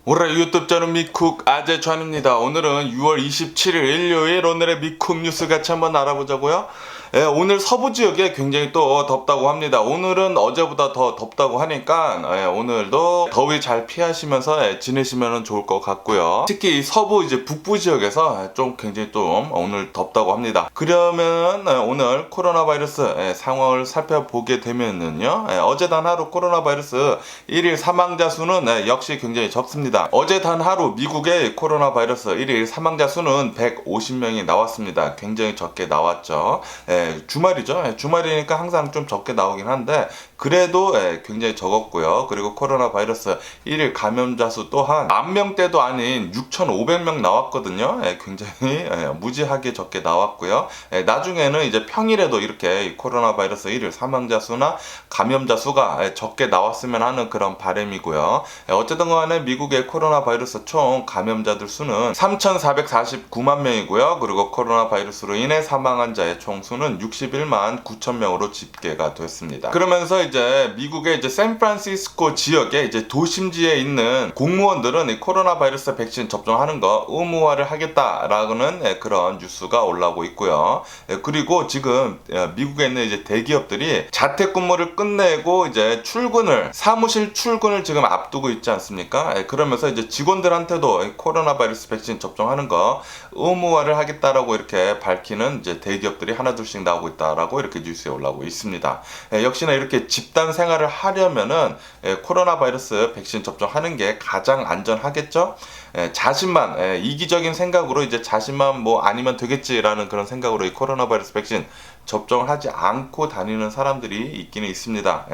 오늘 유튜브 저는 미쿡 아재찬입니다. 오늘은 6월 27일 일요일 오늘의 미쿡 뉴스 같이 한번 알아보자고요. 예, 오늘 서부 지역에 굉장히 또 덥다고 합니다. 오늘은 어제보다 더 덥다고 하니까 오늘도 더위 잘 피하시면서 지내시면 좋을 것 같고요. 특히 이 서부 이제 북부 지역에서 좀 굉장히 좀 오늘 덥다고 합니다. 그러면 오늘 코로나 바이러스 상황을 살펴보게 되면은요, 어제 단 하루 코로나 바이러스 1일 사망자 수는 역시 굉장히 적습니다. 어제 단 하루 미국의 코로나 바이러스 1일 사망자 수는 150명이 나왔습니다. 굉장히 적게 나왔죠. 주말이죠. 주말이니까 항상 좀 적게 나오긴 한데 그래도 굉장히 적었고요. 그리고 코로나 바이러스 1일 감염자 수 또한 10,000명대도 아닌 6,500명 나왔거든요. 굉장히 무지하게 적게 나왔고요. 나중에는 이제 평일에도 이렇게 코로나 바이러스 1일 사망자 수나 감염자 수가 적게 나왔으면 하는 그런 바람이고요. 어쨌든 간에 미국의 코로나 바이러스 총 감염자들 수는 3,449만 명이고요. 그리고 코로나 바이러스로 인해 사망한 자의 총 수는 61만 9천 명으로 집계가 됐습니다. 그러면서 이제 미국의 이제 샌프란시스코 지역의 이제 도심지에 있는 공무원들은 이 코로나 바이러스 백신 접종하는 거 의무화를 하겠다라는 그런 뉴스가 올라오고 있고요. 그리고 지금 미국에 있는 이제 대기업들이 자택근무를 끝내고 이제 사무실 출근을 지금 앞두고 있지 않습니까? 그러면서 이제 직원들한테도 코로나 바이러스 백신 접종하는 거 의무화를 하겠다라고 이렇게 밝히는 이제 대기업들이 하나둘씩 나오고 있다라고 이렇게 뉴스에 올라오고 있습니다. 역시나 이렇게 집단 생활을 하려면은 코로나 바이러스 백신 접종하는 게 가장 안전하겠죠? 자신만 이기적인 생각으로 이제 자신만 뭐 아니면 되겠지라는 그런 생각으로 이 코로나 바이러스 백신 접종을 하지 않고 다니는 사람들이 있기는 있습니다.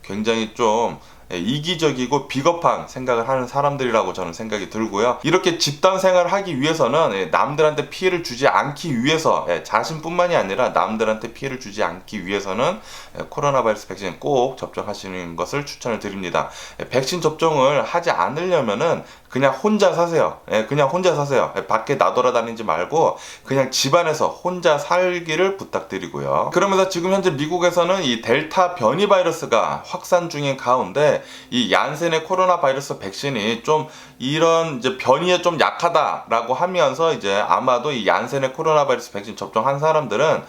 굉장히 좀 이기적이고 비겁한 생각을 하는 사람들이라고 저는 생각이 들고요. 이렇게 집단 생활을 하기 위해서는 남들한테 피해를 주지 않기 위해서 자신뿐만이 아니라 남들한테 피해를 주지 않기 위해서는 코로나 바이러스 백신 꼭 접종하시는 것을 추천을 드립니다. 백신 접종을 하지 않으려면은 그냥 혼자 사세요. 그냥 혼자 사세요. 밖에 나돌아다니지 말고 그냥 집안에서 혼자 살기를 부탁드리고요. 그러면서 지금 현재 미국에서는 이 델타 변이 바이러스가 확산 중인 가운데 이 얀센의 코로나 바이러스 백신이 좀 이런 이제 변이에 좀 약하다라고 하면서 이제 아마도 이 얀센의 코로나 바이러스 백신 접종한 사람들은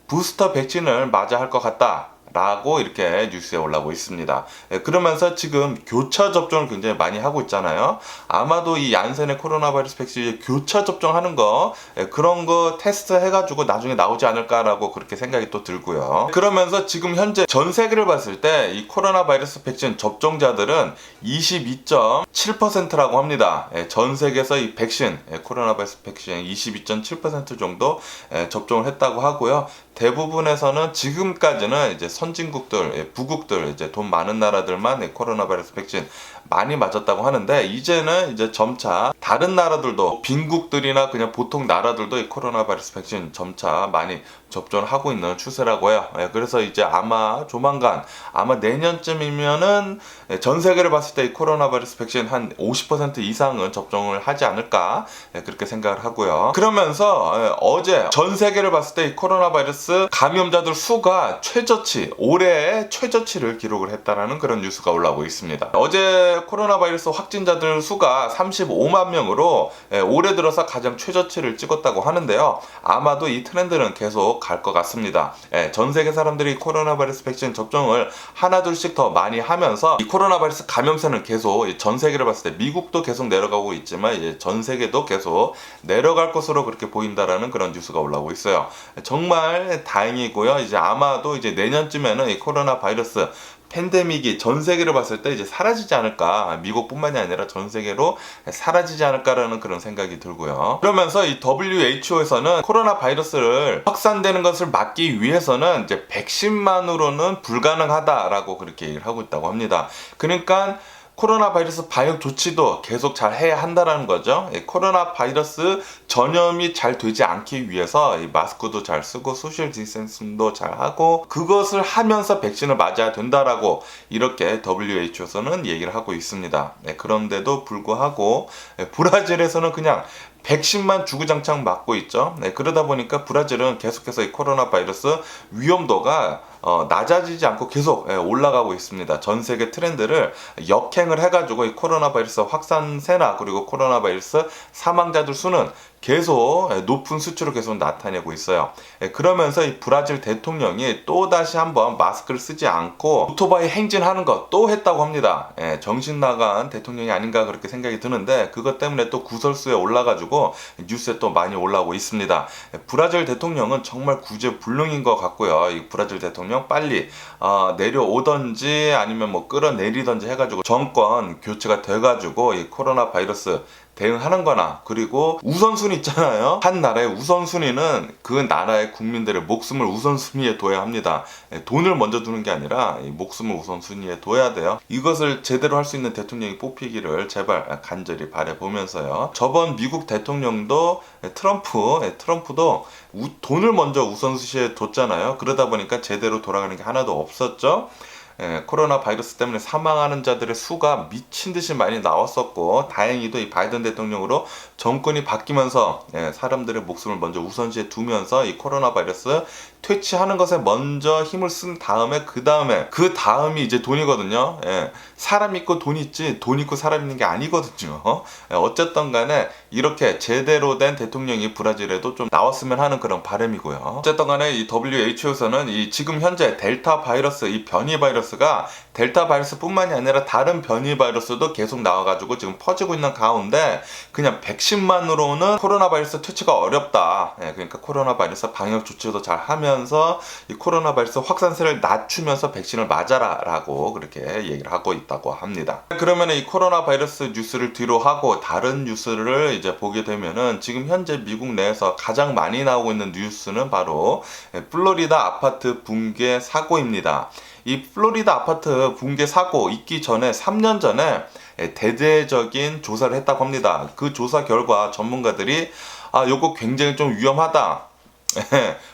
부스터 백신을 맞아야 할 것 같다 라고 이렇게 뉴스에 올라오고 있습니다. 그러면서 지금 교차 접종을 굉장히 많이 하고 있잖아요. 아마도 이 얀센의 코로나 바이러스 백신 교차 접종하는 거 그런 거 테스트 해가지고 나중에 나오지 않을까라고 그렇게 생각이 또 들고요. 그러면서 지금 현재 전 세계를 봤을 때 이 코로나 바이러스 백신 접종자들은 22.7%라고 합니다. 전 세계에서 이 백신 코로나 바이러스 백신 22.7% 정도 접종을 했다고 하고요. 대부분에서는 지금까지는 이제 선진국들, 부국들, 이제 돈 많은 나라들만 코로나 바이러스 백신 많이 맞았다고 하는데 이제는 이제 점차 다른 나라들도 빈국들이나 그냥 보통 나라들도 이 코로나 바이러스 백신 점차 많이 접종을 하고 있는 추세라고 해요. 그래서 이제 아마 조만간 아마 내년쯤이면은 전 세계를 봤을 때 이 코로나 바이러스 백신 한 50% 이상은 접종을 하지 않을까 그렇게 생각을 하고요. 그러면서 어제 전 세계를 봤을 때 이 코로나 바이러스 감염자들 수가 올해의 최저치를 기록을 했다라는 그런 뉴스가 올라오고 있습니다. 어제 코로나 바이러스 확진자들 수가 35만 명으로 올해 들어서 가장 최저치를 찍었다고 하는데요. 아마도 이 트렌드는 계속 갈 것 같습니다. 전 세계 사람들이 코로나 바이러스 백신 접종을 하나둘씩 더 많이 하면서 이 코로나 바이러스 감염세는 계속 전 세계를 봤을 때 미국도 계속 내려가고 있지만 이제 전 세계도 계속 내려갈 것으로 그렇게 보인다라는 그런 뉴스가 올라오고 있어요. 정말 다행이고요. 이제 아마도 이제 내년쯤에는 이 코로나 바이러스 팬데믹이 전 세계를 봤을 때 이제 사라지지 않을까, 미국뿐만이 아니라 전 세계로 사라지지 않을까라는 그런 생각이 들고요. 그러면서 이 WHO에서는 코로나 바이러스를 확산되는 것을 막기 위해서는 이제 백신만으로는 불가능하다라고 그렇게 얘기를 하고 있다고 합니다. 그러니까 코로나 바이러스 방역 조치도 계속 잘 해야 한다는 거죠. 코로나 바이러스 전염이 잘 되지 않기 위해서 마스크도 잘 쓰고 소셜 디스턴싱도 잘 하고 그것을 하면서 백신을 맞아야 된다라고 이렇게 WHO에서는 얘기를 하고 있습니다. 그런데도 불구하고 브라질에서는 그냥 백신만 주구장창 맞고 있죠. 네, 그러다 보니까 브라질은 계속해서 이 코로나 바이러스 위험도가 낮아지지 않고 계속 올라가고 있습니다. 전 세계 트렌드를 역행을 해가지고 이 코로나 바이러스 확산세나 그리고 코로나 바이러스 사망자들 수는 계속 높은 수치로 계속 나타내고 있어요. 그러면서 이 브라질 대통령이 또 다시 한번 마스크를 쓰지 않고 오토바이 행진하는 것 또 했다고 합니다. 정신 나간 대통령이 아닌가 그렇게 생각이 드는데 그것 때문에 또 구설수에 올라가지고 뉴스에 또 많이 올라오고 있습니다. 브라질 대통령은 정말 구제불능인 것 같고요. 이 브라질 대통령 빨리 내려오던지 아니면 뭐 끌어내리던지 해가지고 정권 교체가 돼가지고 이 코로나 바이러스 대응하는 거나, 그리고 우선순위 있잖아요. 한 나라의 우선순위는 그 나라의 국민들의 목숨을 우선순위에 둬야 합니다. 돈을 먼저 두는 게 아니라 목숨을 우선순위에 둬야 돼요. 이것을 제대로 할 수 있는 대통령이 뽑히기를 제발 간절히 바라보면서요. 저번 미국 대통령도 트럼프도 돈을 먼저 우선순위에 뒀잖아요. 그러다 보니까 제대로 돌아가는 게 하나도 없었죠. 코로나 바이러스 때문에 사망하는 자들의 수가 미친 듯이 많이 나왔었고, 다행히도 이 바이든 대통령으로 정권이 바뀌면서 사람들의 목숨을 먼저 우선시에 두면서 이 코로나 바이러스 퇴치하는 것에 먼저 힘을 쓴 다음에 그 다음이 이제 돈이거든요. 사람 있고 돈 있지 돈 있고 사람 있는 게 아니거든요. 어쨌든 간에 이렇게 제대로 된 대통령이 브라질에도 좀 나왔으면 하는 그런 바람이고요. 어쨌든 간에 이 WHO에서는 이 지금 현재 델타 바이러스, 이 변이 바이러스가 델타 바이러스뿐만이 아니라 다른 변이 바이러스도 계속 나와가지고 지금 퍼지고 있는 가운데 그냥 백신만으로는 코로나 바이러스 퇴치가 어렵다. 그러니까 코로나 바이러스 방역 조치도 잘 하면서 이 코로나 바이러스 확산세를 낮추면서 백신을 맞아라 라고 그렇게 얘기를 하고 있다고 합니다. 그러면 이 코로나 바이러스 뉴스를 뒤로 하고 다른 뉴스를 이제 보게 되면은 지금 현재 미국 내에서 가장 많이 나오고 있는 뉴스는 바로 플로리다 아파트 붕괴 사고입니다. 이 플로리다 아파트 붕괴 사고 있기 전에 3년 전에 대대적인 조사를 했다고 합니다. 그 조사 결과 전문가들이 요거 굉장히 좀 위험하다.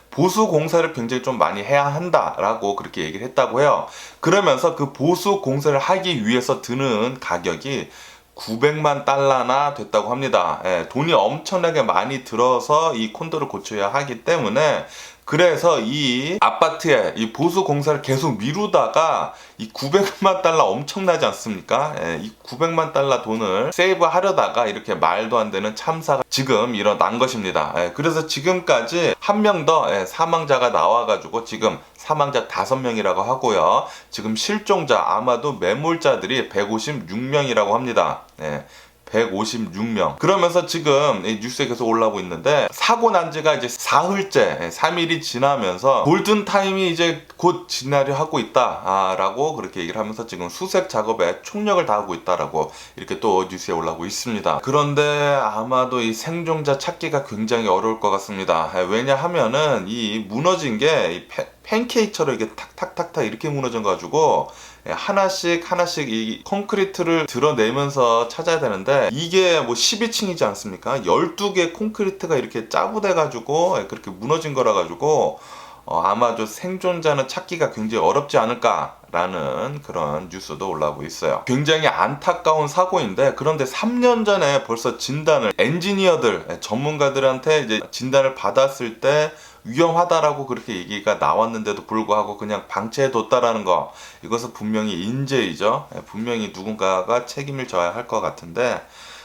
보수 공사를 굉장히 좀 많이 해야 한다라고 그렇게 얘기를 했다고 해요. 그러면서 그 보수 공사를 하기 위해서 드는 가격이 900만 달러나 됐다고 합니다. 돈이 엄청나게 많이 들어서 이 콘도를 고쳐야 하기 때문에, 그래서 이 아파트에 이 보수 공사를 계속 미루다가 이 900만 달러 엄청나지 않습니까? 이 900만 달러 돈을 세이브 하려다가 이렇게 말도 안 되는 참사가 지금 일어난 것입니다. 그래서 지금까지 한 명 더 사망자가 나와가지고 지금 사망자 5명이라고 하고요. 지금 실종자, 아마도 매몰자들이 156명이라고 합니다. 156명. 그러면서 지금 이 뉴스에 계속 올라오고 있는데, 사고 난 지가 이제 사흘째, 3일이 지나면서 골든타임이 이제 곧 지나려 하고 있다 라고 그렇게 얘기를 하면서 지금 수색 작업에 총력을 다하고 있다라고 이렇게 또 뉴스에 올라오고 있습니다. 그런데 아마도 이 생존자 찾기가 굉장히 어려울 것 같습니다. 왜냐하면은 이 무너진 게 이 팬케이크처럼 이게 탁탁탁탁 이렇게 무너져 가지고 하나씩 이 콘크리트를 드러내면서 찾아야 되는데, 이게 뭐 12층이지 않습니까? 12개 콘크리트가 이렇게 짜부돼 가지고 그렇게 무너진 거라 가지고 아마도 생존자는 찾기가 굉장히 어렵지 않을까라는 그런 뉴스도 올라오고 있어요. 굉장히 안타까운 사고인데, 그런데 3년 전에 벌써 진단을 엔지니어들, 전문가들한테 이제 진단을 받았을 때 위험하다라고 그렇게 얘기가 나왔는데도 불구하고 그냥 방치해뒀다라는 거, 이것은 분명히 인재이죠. 분명히 누군가가 책임을 져야 할 것 같은데,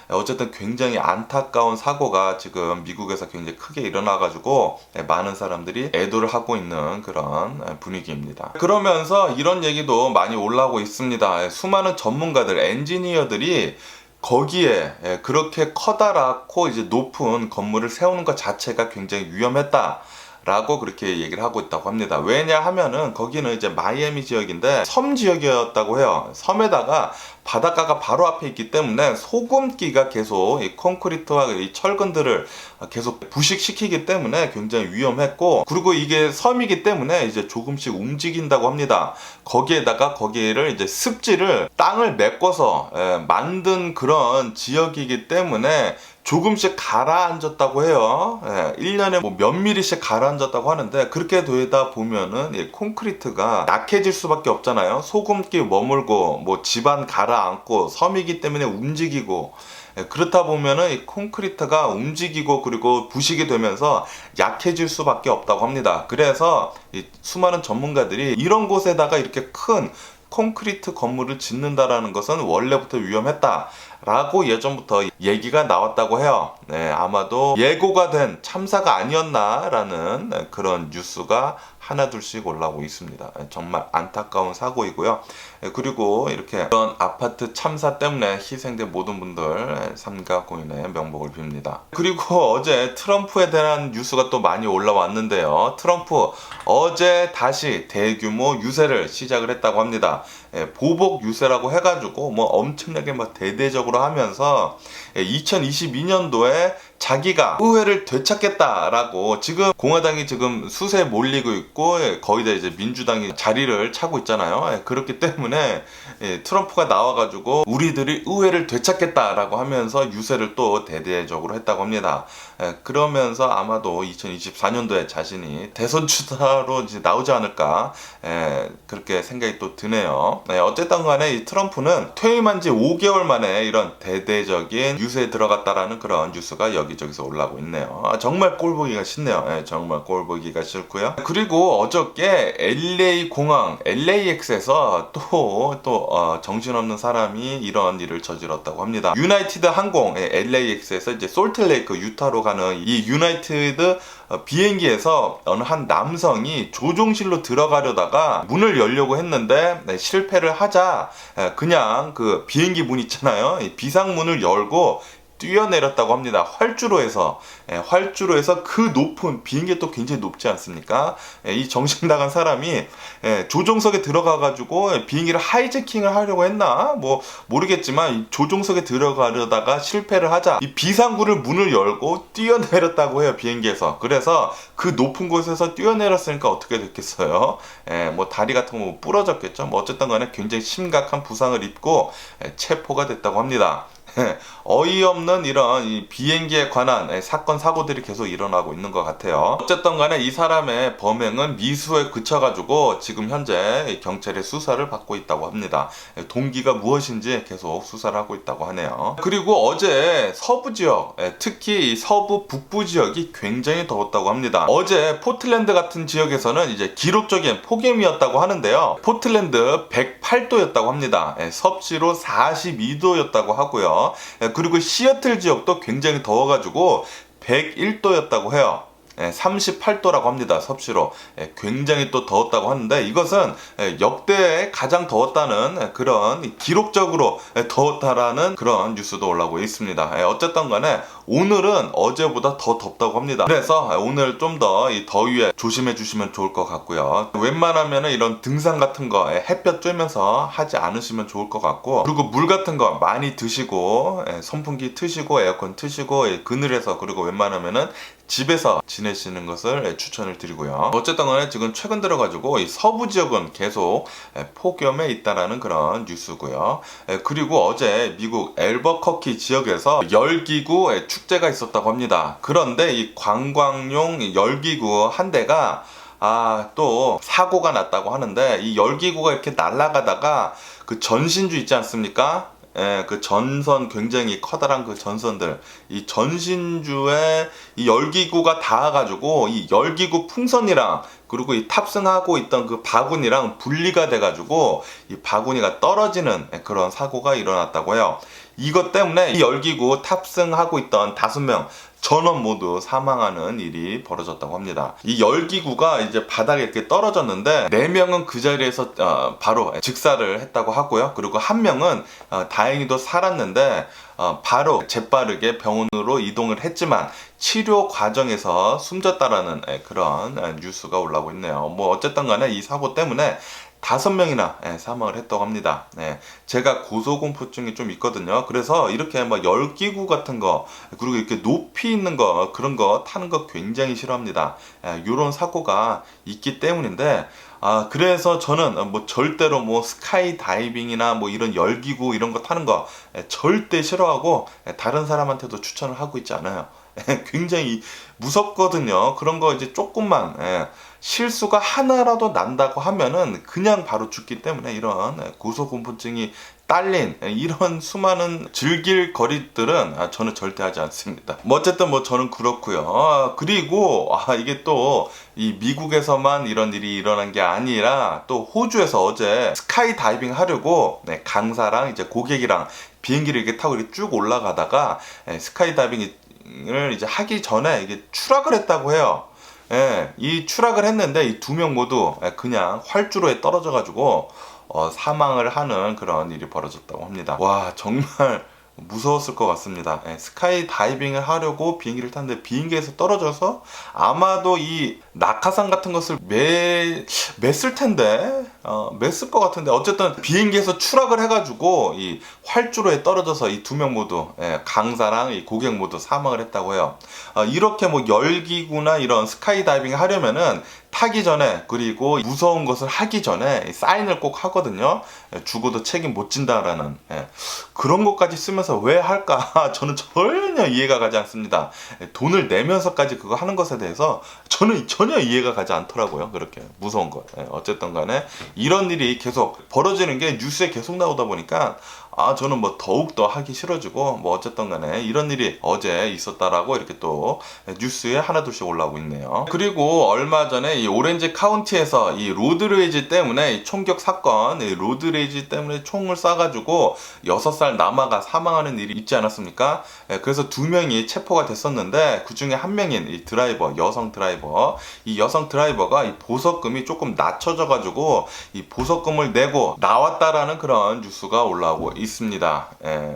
어쨌든 굉장히 안타까운 사고가 지금 미국에서 굉장히 크게 일어나가지고 많은 사람들이 애도를 하고 있는 그런 분위기입니다. 그러면서 이런 얘기도 많이 올라오고 있습니다. 수많은 전문가들, 엔지니어들이 거기에 그렇게 커다랗고 이제 높은 건물을 세우는 것 자체가 굉장히 위험했다 라고 그렇게 얘기를 하고 있다고 합니다. 왜냐하면은 거기는 이제 마이애미 지역인데 섬 지역이었다고 해요. 섬에다가 바닷가가 바로 앞에 있기 때문에 소금기가 계속 이 콘크리트와 이 철근들을 계속 부식시키기 때문에 굉장히 위험했고, 그리고 이게 섬이기 때문에 이제 조금씩 움직인다고 합니다. 거기를 이제 습지를 땅을 메꿔서 만든 그런 지역이기 때문에 조금씩 가라앉았다고 해요. 1년에 뭐 몇 미리씩 가라앉았다고 하는데, 그렇게 되다 보면은 이 콘크리트가 약해질 수밖에 없잖아요. 소금기 머물고 뭐 집안 가라앉고 섬이기 때문에 움직이고, 그렇다 보면은 이 콘크리트가 움직이고 그리고 부식이 되면서 약해질 수밖에 없다고 합니다. 그래서 이 수많은 전문가들이 이런 곳에다가 이렇게 큰 콘크리트 건물을 짓는다라는 것은 원래부터 위험했다라고 예전부터 얘기가 나왔다고 해요. 아마도 예고가 된 참사가 아니었나라는 그런 뉴스가 하나둘씩 올라오고 있습니다. 정말 안타까운 사고이고요. 그리고 이렇게 이런 아파트 참사 때문에 희생된 모든 분들 삼가 고인의 명복을 빕니다. 그리고 어제 트럼프에 대한 뉴스가 또 많이 올라왔는데요. 트럼프 어제 다시 대규모 유세를 시작을 했다고 합니다. 보복 유세라고 해가지고 뭐 엄청나게 막 대대적으로 하면서 2022년도에 자기가 의회를 되찾겠다라고 지금 공화당이 지금 수세에 몰리고 있고 거의 다 이제 민주당이 자리를 차고 있잖아요. 그렇기 때문에 트럼프가 나와가지고 우리들이 의회를 되찾겠다라고 하면서 유세를 또 대대적으로 했다고 합니다. 그러면서 아마도 2024년도에 자신이 대선 주자로 이제 나오지 않을까 그렇게 생각이 또 드네요. 어쨌든 간에 이 트럼프는 퇴임한 지 5개월 만에 이런 대대적인 유세에 들어갔다라는 그런 뉴스가 여기저기서 올라오고 있네요. 정말 꼴보기가 싫네요. 정말 꼴보기가 싫고요. 그리고 어저께 LA 공항 LAX에서 또 정신없는 사람이 이런 일을 저질렀다고 합니다. 유나이티드 항공 LAX에서 이제 솔트레이크 유타로 가는 이 유나이티드 비행기에서 어느 한 남성이 조종실로 들어가려다가 문을 열려고 했는데 실패를 하자 그냥 그 비행기 문 있잖아요. 비상문을 열고 뛰어내렸다고 합니다. 활주로 해서 그 높은 비행기 또 굉장히 높지 않습니까? 이 정신 나간 사람이 조종석에 들어가가지고 비행기를 하이제킹을 하려고 했나? 뭐 모르겠지만 조종석에 들어가려다가 실패를 하자 이 비상구를 문을 열고 뛰어내렸다고 해요. 비행기에서. 그래서 그 높은 곳에서 뛰어내렸으니까 어떻게 됐겠어요? 뭐 다리 같은 거 부러졌겠죠. 뭐 어쨌든 간에 굉장히 심각한 부상을 입고 체포가 됐다고 합니다. 어이없는 이런 이 비행기에 관한 사건 사고들이 계속 일어나고 있는 것 같아요. 어쨌든 간에 이 사람의 범행은 미수에 그쳐가지고 지금 현재 경찰의 수사를 받고 있다고 합니다. 동기가 무엇인지 계속 수사를 하고 있다고 하네요. 그리고 어제 서부 지역, 특히 이 서부 북부 지역이 굉장히 더웠다고 합니다. 어제 포틀랜드 같은 지역에서는 이제 기록적인 폭염이었다고 하는데요. 포틀랜드 108도였다고 합니다. 섭씨로 42도였다고 하고요. 그리고 시애틀 지역도 굉장히 더워가지고 101도였다고 해요. 38도라고 합니다. 섭씨로. 굉장히 또 더웠다고 하는데 이것은 역대 가장 더웠다는 그런 기록적으로 더웠다라는 그런 뉴스도 올라오고 있습니다. 어쨌든 간에 오늘은 어제보다 더 덥다고 합니다. 그래서 오늘 좀 더 이 더위에 조심해 주시면 좋을 것 같고요. 웬만하면 이런 등산 같은 거 햇볕 쬐면서 하지 않으시면 좋을 것 같고 그리고 물 같은 거 많이 드시고 선풍기 트시고 에어컨 트시고 그늘에서 그리고 웬만하면은 집에서 지내시는 것을 추천을 드리고요. 어쨌든 간에 지금 최근 들어가지고 이 서부 지역은 계속 폭염에 있다라는 그런 뉴스고요. 그리고 어제 미국 앨버커키 지역에서 열기구 축제가 있었다고 합니다. 그런데 이 관광용 열기구 한 대가 또 사고가 났다고 하는데 이 열기구가 이렇게 날아가다가 그 전신주 있지 않습니까? 그 전선 굉장히 커다란 그 전선들 이 전신주에 이 열기구가 닿아가지고 이 열기구 풍선이랑 그리고 이 탑승하고 있던 그 바구니랑 분리가 돼가지고 이 바구니가 떨어지는 그런 사고가 일어났다고 해요. 이것 때문에 이 열기구 탑승하고 있던 5명 전원 모두 사망하는 일이 벌어졌다고 합니다. 이 열기구가 이제 바닥에 이렇게 떨어졌는데 4명은 그 자리에서 바로 즉사를 했다고 하고요. 그리고 1명은 다행히도 살았는데 바로 재빠르게 병원으로 이동을 했지만 치료 과정에서 숨졌다라는 그런 뉴스가 올라오고 있네요. 뭐 어쨌든 간에 이 사고 때문에 5명이나 사망을 했다고 합니다. 제가 고소공포증이 좀 있거든요. 그래서 이렇게 막 열기구 같은 거 그리고 이렇게 높이 있는 거 그런 거 타는 거 굉장히 싫어합니다. 이런 사고가 있기 때문인데 그래서 저는 뭐 절대로 뭐 스카이 다이빙이나 뭐 이런 열기구 이런 거 타는 거 절대 싫어하고 다른 사람한테도 추천을 하고 있지 않아요. 굉장히 무섭거든요. 그런 거 이제 조금만 실수가 하나라도 난다고 하면은 그냥 바로 죽기 때문에 이런 고소공포증이 딸린 이런 수많은 즐길 거리들은 저는 절대 하지 않습니다. 뭐 어쨌든 뭐 저는 그렇고요. 그리고 이게 또 이 미국에서만 이런 일이 일어난 게 아니라 또 호주에서 어제 스카이 다이빙 하려고 강사랑 이제 고객이랑 비행기를 이렇게 타고 이렇게 쭉 올라가다가 스카이 다이빙을 이제 하기 전에 이게 추락을 했다고 해요. 이 추락을 했는데 이 두 명 모두 그냥 활주로에 떨어져가지고 사망을 하는 그런 일이 벌어졌다고 합니다. 와, 정말 무서웠을 것 같습니다. 스카이 다이빙을 하려고 비행기를 탔는데 비행기에서 떨어져서 아마도 이 낙하산 같은 것을 맸을 텐데 맸을 것 같은데 어쨌든 비행기에서 추락을 해가지고 이 활주로에 떨어져서 이 두 명 모두 강사랑 이 고객 모두 사망을 했다고 해요. 이렇게 뭐 열기구나 이런 스카이 다이빙 하려면은 타기 전에 그리고 무서운 것을 하기 전에 사인을 꼭 하거든요. 죽어도 책임 못 진다라는 그런 것까지 쓰면서 왜 할까? 저는 전혀 이해가 가지 않습니다. 돈을 내면서까지 그거 하는 것에 대해서 저는 전혀 이해가 가지 않더라고요. 그렇게 무서운 거. 어쨌든 간에 이런 일이 계속 벌어지는 게 뉴스에 계속 나오다 보니까 저는 뭐 더욱더 하기 싫어지고 뭐 어쨌든 간에 이런 일이 어제 있었다라고 이렇게 또 뉴스에 하나둘씩 올라오고 있네요. 그리고 얼마 전에 이 오렌지 카운티에서 이 로드레이지 때문에 이 총격 사건, 이 로드레이지 때문에 총을 쏴가지고 6살 남아가 사망하는 일이 있지 않았습니까? 그래서 2명이 체포가 됐었는데 그 중에 한 명인 이 드라이버, 여성 드라이버, 이 여성 드라이버가 이 보석금이 조금 낮춰져가지고 이 보석금을 내고 나왔다라는 그런 뉴스가 올라오고 있습니다.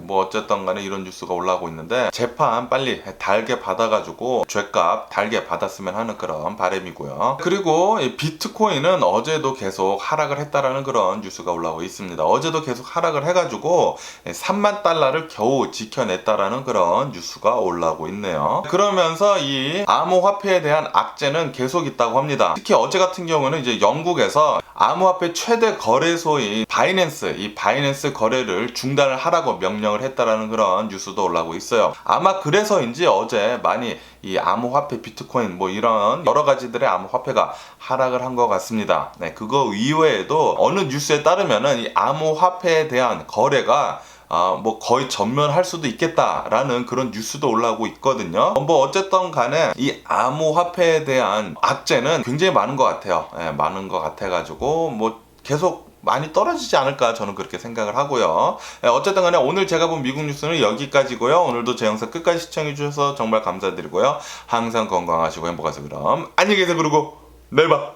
뭐 어쨌든 간에 이런 뉴스가 올라오고 있는데 재판 빨리 달게 받아가지고 죄값 달게 받았으면 하는 그런 바람이고요. 그리고 이 비트코인은 어제도 계속 하락을 했다라는 그런 뉴스가 올라오고 있습니다. 어제도 계속 하락을 해가지고 3만 달러를 겨우 지켜냈다라는 그런 뉴스가 올라오고 있네요. 그러면서 이 암호화폐에 대한 악재는 계속 있다고 합니다. 특히 어제 같은 경우는 이제 영국에서 암호화폐 최대 거래소인 바이낸스, 이 바이낸스 거래를 중단을 하라고 명령을 했다라는 그런 뉴스도 올라오고 있어요. 아마 그래서인지 어제 많이 이 암호화폐 비트코인 뭐 이런 여러 가지들의 암호화폐가 하락을 한 것 같습니다. 그거 이외에도 어느 뉴스에 따르면은 이 암호화폐에 대한 거래가 뭐 거의 전면할 수도 있겠다라는 그런 뉴스도 올라오고 있거든요. 뭐 어쨌든 간에 이 암호화폐에 대한 악재는 굉장히 많은 것 같아요. 많은 것 같아가지고 뭐 계속 많이 떨어지지 않을까 저는 그렇게 생각을 하고요. 어쨌든 간에 오늘 제가 본 미국 뉴스는 여기까지고요. 오늘도 제 영상 끝까지 시청해 주셔서 정말 감사드리고요. 항상 건강하시고 행복하세요. 그럼 안녕히 계세요. 그리고 내일 봐.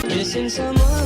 Missing someone